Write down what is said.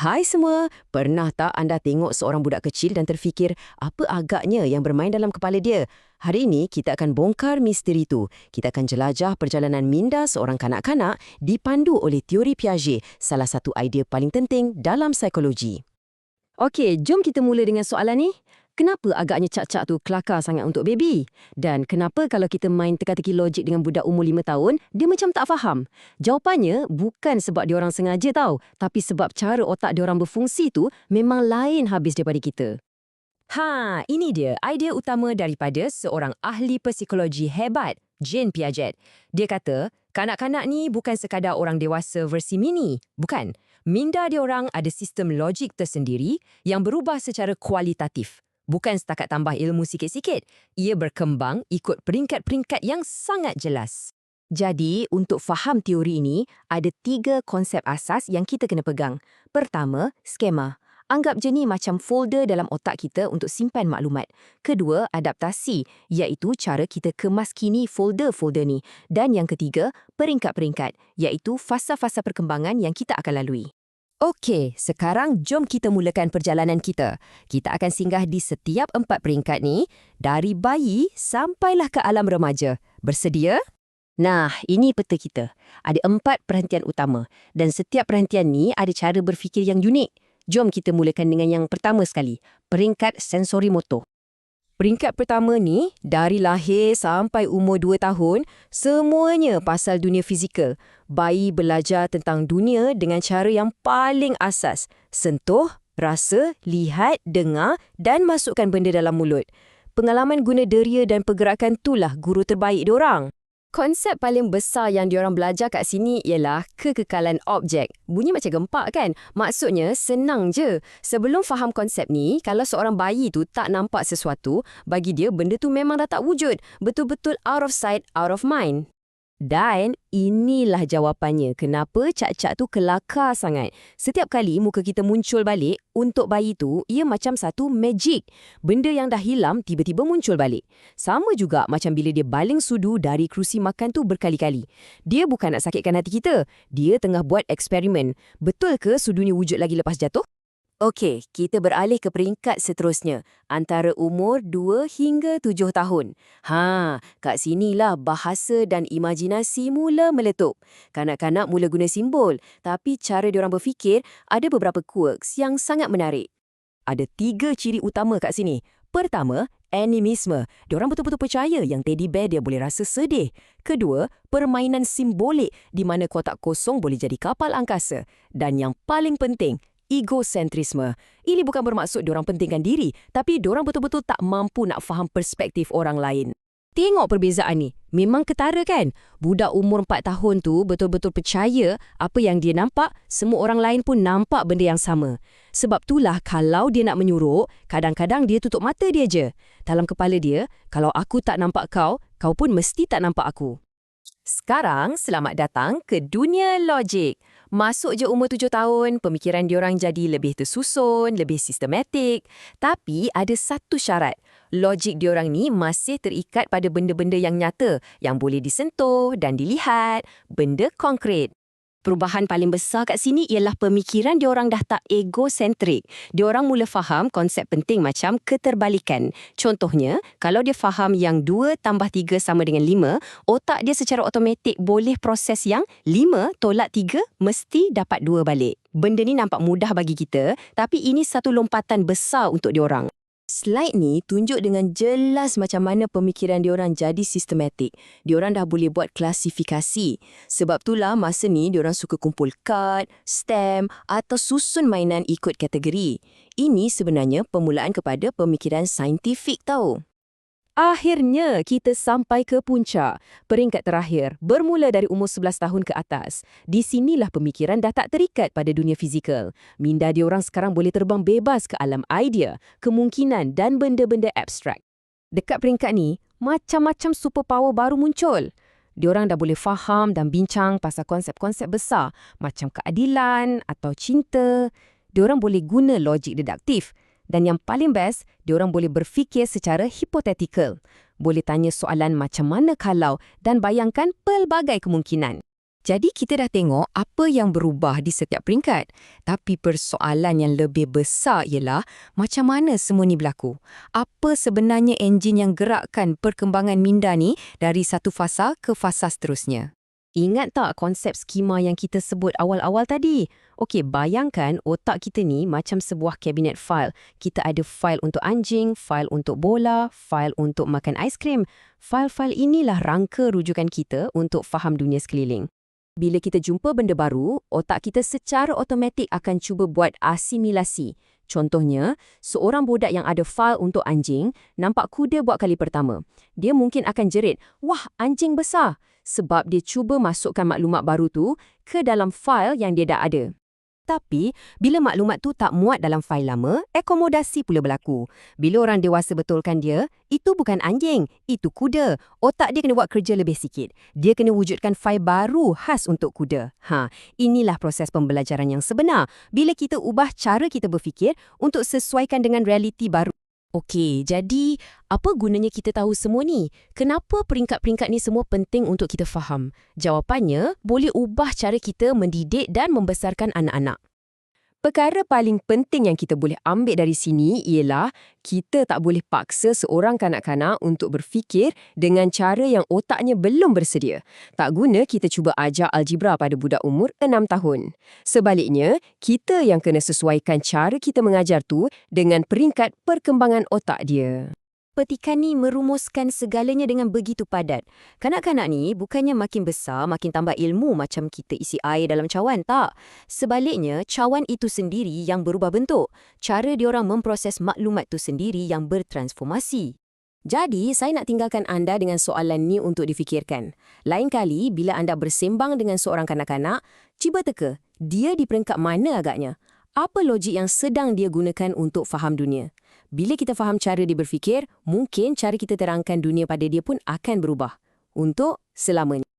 Hai semua, pernah tak anda tengok seorang budak kecil dan terfikir apa agaknya yang bermain dalam kepala dia? Hari ini kita akan bongkar misteri itu. Kita akan jelajah perjalanan minda seorang kanak-kanak dipandu oleh teori Piaget, salah satu idea paling penting dalam psikologi. Okey, jom kita mula dengan soalan ni. Kenapa agaknya cak-cak tu kelakar sangat untuk baby? Dan kenapa kalau kita main teka-teki logik dengan budak umur 5 tahun, dia macam tak faham? Jawapannya bukan sebab diorang sengaja tau, tapi sebab cara otak diorang berfungsi tu memang lain habis daripada kita. Ini dia idea utama daripada seorang ahli psikologi hebat, Jean Piaget. Dia kata, kanak-kanak ni bukan sekadar orang dewasa versi mini. Bukan. Minda diorang ada sistem logik tersendiri yang berubah secara kualitatif. Bukan setakat tambah ilmu sikit-sikit. Ia berkembang ikut peringkat-peringkat yang sangat jelas. Jadi, untuk faham teori ini, ada 3 konsep asas yang kita kena pegang. Pertama, skema. Anggap je ni macam folder dalam otak kita untuk simpan maklumat. Kedua, adaptasi, iaitu cara kita kemaskini folder-folder ni. Dan yang ketiga, peringkat-peringkat, iaitu fasa-fasa perkembangan yang kita akan lalui. Okey, sekarang jom kita mulakan perjalanan kita. Kita akan singgah di setiap 4 peringkat ni, dari bayi sampailah ke alam remaja. Bersedia? Nah, ini peta kita. Ada 4 perhentian utama. Dan setiap perhentian ni ada cara berfikir yang unik. Jom kita mulakan dengan yang pertama sekali, peringkat sensori motor. Peringkat pertama ni, dari lahir sampai umur 2 tahun, semuanya pasal dunia fizikal. Bayi belajar tentang dunia dengan cara yang paling asas. Sentuh, rasa, lihat, dengar dan masukkan benda dalam mulut. Pengalaman guna deria dan pergerakan itulah guru terbaik diorang. Konsep paling besar yang diorang belajar kat sini ialah kekekalan objek. Bunyi macam gempak kan? Maksudnya senang je. Sebelum faham konsep ni, kalau seorang bayi tu tak nampak sesuatu, bagi dia benda tu memang dah tak wujud. Betul-betul out of sight, out of mind. Dan inilah jawapannya kenapa cak-cak tu kelakar sangat. Setiap kali muka kita muncul balik, untuk bayi tu, ia macam satu magic. Benda yang dah hilang tiba-tiba muncul balik. Sama juga macam bila dia baling sudu dari kerusi makan tu berkali-kali. Dia bukan nak sakitkan hati kita. Dia tengah buat eksperimen. Betul ke sudu ni wujud lagi lepas jatuh? Okey, kita beralih ke peringkat seterusnya, antara umur 2 hingga 7 tahun. Kat sinilah bahasa dan imajinasi mula meletup. Kanak-kanak mula guna simbol, tapi cara diorang berfikir ada beberapa quirks yang sangat menarik. Ada 3 ciri utama kat sini. Pertama, animisme. Diorang betul-betul percaya yang teddy bear dia boleh rasa sedih. Kedua, permainan simbolik di mana kotak kosong boleh jadi kapal angkasa. Dan yang paling penting, egosentrisme. Ini bukan bermaksud diorang pentingkan diri, tapi diorang betul-betul tak mampu nak faham perspektif orang lain. Tengok perbezaan ni. Memang ketara kan? Budak umur 4 tahun tu betul-betul percaya apa yang dia nampak, semua orang lain pun nampak benda yang sama. Sebab itulah kalau dia nak menyuruh, kadang-kadang dia tutup mata dia je. Dalam kepala dia, kalau aku tak nampak kau, kau pun mesti tak nampak aku. Sekarang, selamat datang ke dunia logik. Masuk je umur 7 tahun, pemikiran diorang jadi lebih tersusun, lebih sistematik. Tapi ada satu syarat. Logik diorang ni masih terikat pada benda-benda yang nyata, yang boleh disentuh dan dilihat, benda konkret. Perubahan paling besar kat sini ialah pemikiran diorang dah tak egosentrik. Diorang mula faham konsep penting macam keterbalikan. Contohnya, kalau dia faham yang 2 tambah 3 sama dengan 5, otak dia secara automatik boleh proses yang 5 tolak 3 mesti dapat 2 balik. Benda ni nampak mudah bagi kita, tapi ini satu lompatan besar untuk diorang. Slide ni tunjuk dengan jelas macam mana pemikiran diorang jadi sistematik. Diorang dah boleh buat klasifikasi. Sebab itulah masa ni diorang suka kumpul kad, stem atau susun mainan ikut kategori. Ini sebenarnya permulaan kepada pemikiran saintifik tau. Akhirnya kita sampai ke puncak. Peringkat terakhir bermula dari umur 11 tahun ke atas. Di sinilah pemikiran dah tak terikat pada dunia fizikal. Minda diorang sekarang boleh terbang bebas ke alam idea, kemungkinan dan benda-benda abstrak. Dekat peringkat ni, macam-macam superpower baru muncul. Diorang dah boleh faham dan bincang pasal konsep-konsep besar macam keadilan atau cinta. Diorang boleh guna logik deduktif. Dan yang paling best, diorang boleh berfikir secara hipotetikal. Boleh tanya soalan macam mana kalau dan bayangkan pelbagai kemungkinan. Jadi kita dah tengok apa yang berubah di setiap peringkat. Tapi persoalan yang lebih besar ialah macam mana semua ni berlaku? Apa sebenarnya enjin yang gerakkan perkembangan minda ni dari satu fasa ke fasa seterusnya? Ingat tak konsep skema yang kita sebut awal-awal tadi? Okey, bayangkan otak kita ni macam sebuah kabinet fail. Kita ada fail untuk anjing, fail untuk bola, fail untuk makan aiskrim. Fail-fail inilah rangka rujukan kita untuk faham dunia sekeliling. Bila kita jumpa benda baru, otak kita secara automatik akan cuba buat asimilasi. Contohnya, seorang budak yang ada fail untuk anjing, nampak kuda buat kali pertama. Dia mungkin akan jerit, "Wah, anjing besar!" sebab dia cuba masukkan maklumat baru tu ke dalam fail yang dia dah ada. Tapi, bila maklumat tu tak muat dalam fail lama, akomodasi pula berlaku. Bila orang dewasa betulkan dia, itu bukan anjing, itu kuda. Otak dia kena buat kerja lebih sikit. Dia kena wujudkan fail baru khas untuk kuda. Inilah proses pembelajaran yang sebenar. Bila kita ubah cara kita berfikir untuk sesuaikan dengan realiti baru. Okey, jadi apa gunanya kita tahu semua ni? Kenapa peringkat-peringkat ni semua penting untuk kita faham? Jawapannya, boleh ubah cara kita mendidik dan membesarkan anak-anak. Perkara paling penting yang kita boleh ambil dari sini ialah kita tak boleh paksa seorang kanak-kanak untuk berfikir dengan cara yang otaknya belum bersedia. Tak guna kita cuba ajar algebra pada budak umur 6 tahun. Sebaliknya, kita yang kena sesuaikan cara kita mengajar tu dengan peringkat perkembangan otak dia. Petikan ni merumuskan segalanya dengan begitu padat. Kanak-kanak ni bukannya makin besar, makin tambah ilmu macam kita isi air dalam cawan, tak. Sebaliknya, cawan itu sendiri yang berubah bentuk. Cara diorang memproses maklumat tu sendiri yang bertransformasi. Jadi, saya nak tinggalkan anda dengan soalan ni untuk difikirkan. Lain kali, bila anda bersembang dengan seorang kanak-kanak, cuba teka, dia di peringkat mana agaknya? Apa logik yang sedang dia gunakan untuk faham dunia? Bila kita faham cara dia berfikir, mungkin cara kita terangkan dunia pada dia pun akan berubah. Untuk selamanya.